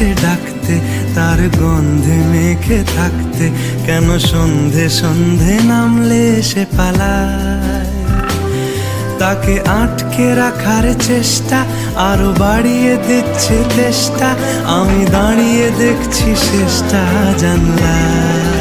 সে ডাকতে, তার গন্ধে মেখে থাকতে, কেন সন্ধে সন্ধে নামলে সে পালায়। তাকে আটকে রাখার চেষ্টা আরো বাড়িয়ে দিচ্ছে তেষ্টা, আমি দাঁড়িয়ে দেখছি শেষটা জানলায়।